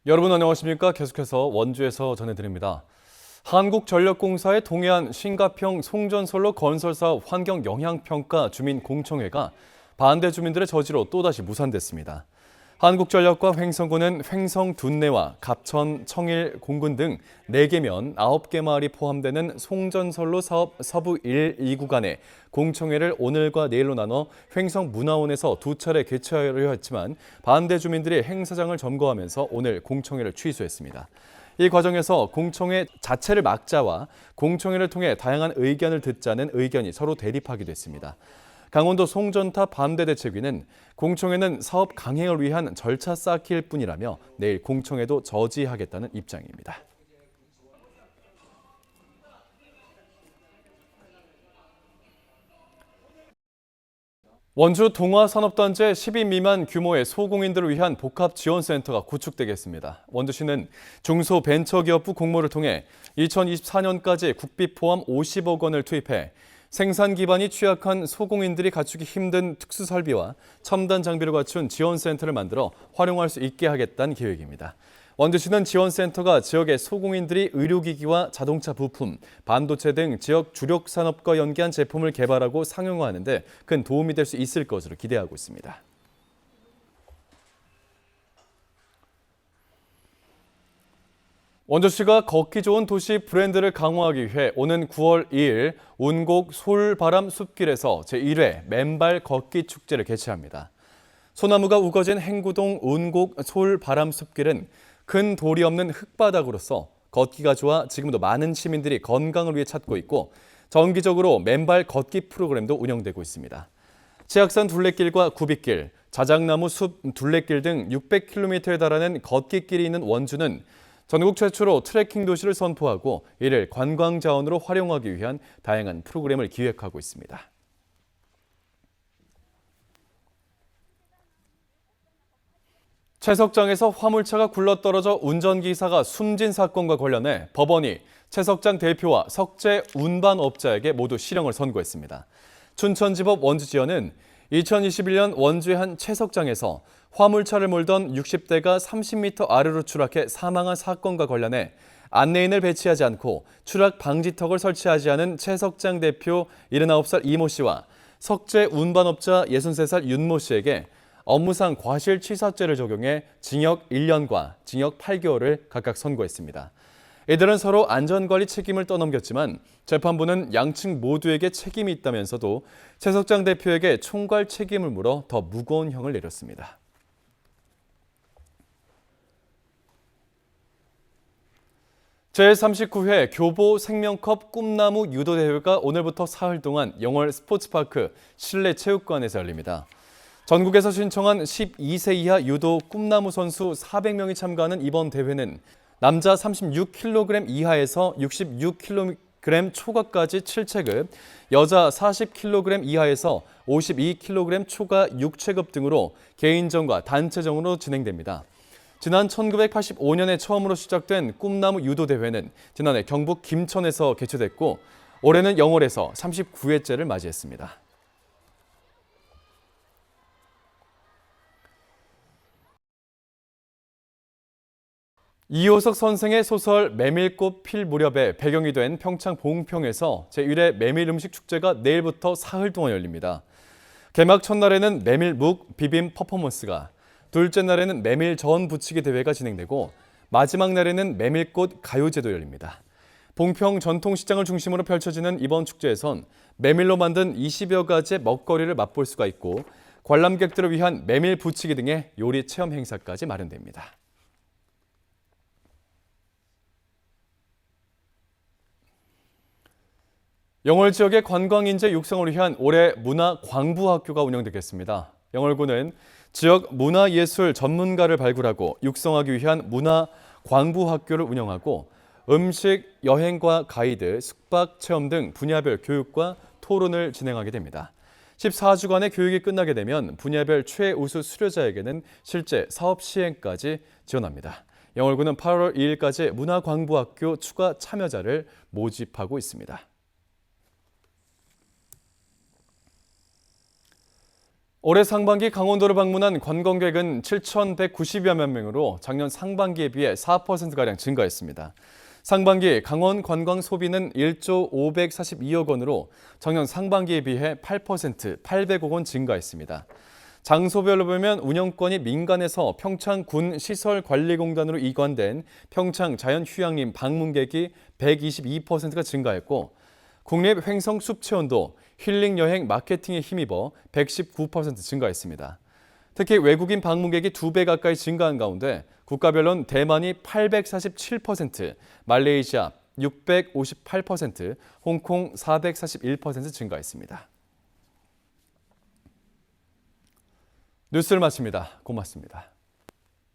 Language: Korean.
여러분 안녕하십니까? 계속해서 원주에서 전해드립니다. 한국전력공사의 동해안 신가평 송전선로 건설사업 환경영향평가 주민공청회가 반대 주민들의 저지로 또다시 무산됐습니다. 한국전력과 횡성군은 횡성 둔내와 갑천, 청일, 공군 등 4개면 9개 마을이 포함되는 송전선로 사업 서부 1, 2구간의 공청회를 오늘과 내일로 나눠 횡성 문화원에서 2차례 개최하려 했지만 반대 주민들이 행사장을 점거하면서 오늘 공청회를 취소했습니다. 이 과정에서 공청회 자체를 막자와 공청회를 통해 다양한 의견을 듣자는 의견이 서로 대립하기도 했습니다. 강원도 송전탑 반대대책위는 공청회는 사업 강행을 위한 절차 쌓기일 뿐이라며 내일 공청회도 저지하겠다는 입장입니다. 원주 동화산업단지에 10인 미만 규모의 소공인들을 위한 복합지원센터가 구축되겠습니다. 원주시는 중소벤처기업부 공모를 통해 2024년까지 국비 포함 50억 원을 투입해 생산 기반이 취약한 소공인들이 갖추기 힘든 특수설비와 첨단 장비를 갖춘 지원센터를 만들어 활용할 수 있게 하겠다는 계획입니다. 원주시는 지원센터가 지역의 소공인들이 의료기기와 자동차 부품, 반도체 등 지역 주력 산업과 연계한 제품을 개발하고 상용화하는 데 큰 도움이 될 수 있을 것으로 기대하고 있습니다. 원주시가 걷기 좋은 도시 브랜드를 강화하기 위해 오는 9월 2일 운곡 솔바람 숲길에서 제1회 맨발 걷기 축제를 개최합니다. 소나무가 우거진 행구동 운곡 솔바람 숲길은 큰 돌이 없는 흙바닥으로서 걷기가 좋아 지금도 많은 시민들이 건강을 위해 찾고 있고 정기적으로 맨발 걷기 프로그램도 운영되고 있습니다. 치악산 둘레길과 구빗길, 자작나무 숲 둘레길 등 600km에 달하는 걷기길이 있는 원주는 전국 최초로 트레킹 도시를 선포하고 이를 관광 자원으로 활용하기 위한 다양한 프로그램을 기획하고 있습니다. 채석장에서 화물차가 굴러떨어져 운전기사가 숨진 사건과 관련해 법원이 채석장 대표와 석재 운반업자에게 모두 실형을 선고했습니다. 춘천지법 원주지연은 2021년 원주의 한 채석장에서 화물차를 몰던 60대가 30m 아래로 추락해 사망한 사건과 관련해 안내인을 배치하지 않고 추락 방지턱을 설치하지 않은 채석장 대표 79살 이모 씨와 석재 운반업자 63살 윤모 씨에게 업무상 과실치사죄를 적용해 징역 1년과 징역 8개월을 각각 선고했습니다. 이들은 서로 안전관리 책임을 떠넘겼지만 재판부는 양측 모두에게 책임이 있다면서도 채석장 대표에게 총괄 책임을 물어 더 무거운 형을 내렸습니다. 제39회 교보 생명컵 꿈나무 유도대회가 오늘부터 사흘 동안 영월 스포츠파크 실내체육관에서 열립니다. 전국에서 신청한 12세 이하 유도 꿈나무 선수 400명이 참가하는 이번 대회는 남자 36kg 이하에서 66kg 초과까지 7체급, 여자 40kg 이하에서 52kg 초과 6체급 등으로 개인전과 단체전으로 진행됩니다. 지난 1985년에 처음으로 시작된 꿈나무 유도대회는 지난해 경북 김천에서 개최됐고 올해는 영월에서 39회째를 맞이했습니다. 이효석 선생의 소설 메밀꽃 필 무렵에 배경이 된 평창 봉평에서 제1회 메밀 음식 축제가 내일부터 사흘 동안 열립니다. 개막 첫날에는 메밀묵 비빔 퍼포먼스가, 둘째 날에는 메밀전 부치기 대회가 진행되고 마지막 날에는 메밀꽃 가요제도 열립니다. 봉평 전통시장을 중심으로 펼쳐지는 이번 축제에선 메밀로 만든 20여 가지의 먹거리를 맛볼 수가 있고 관람객들을 위한 메밀 부치기 등의 요리 체험 행사까지 마련됩니다. 영월 지역의 관광인재 육성을 위한 올해 문화광부학교가 운영되겠습니다. 영월구는 지역 문화예술 전문가를 발굴하고 육성하기 위한 문화광부학교를 운영하고 음식, 여행과 가이드, 숙박, 체험 등 분야별 교육과 토론을 진행하게 됩니다. 14주간의 교육이 끝나게 되면 분야별 최우수 수료자에게는 실제 사업 시행까지 지원합니다. 영월구는 8월 2일까지 문화광부학교 추가 참여자를 모집하고 있습니다. 올해 상반기 강원도를 방문한 관광객은 7,190여만 명으로 작년 상반기에 비해 4%가량 증가했습니다. 상반기 강원 관광 소비는 1조 542억 원으로 작년 상반기에 비해 8%, 800억 원 증가했습니다. 장소별로 보면 운영권이 민간에서 평창군시설관리공단으로 이관된 평창자연휴양림 방문객이 122%가 증가했고, 국립횡성숲체온도 힐링여행 마케팅에 힘입어 119% 증가했습니다. 특히 외국인 방문객이 2배 가까이 증가한 가운데 국가별로는 대만이 847%, 말레이시아 658%, 홍콩 441% 증가했습니다. 뉴스를 마칩니다. 고맙습니다.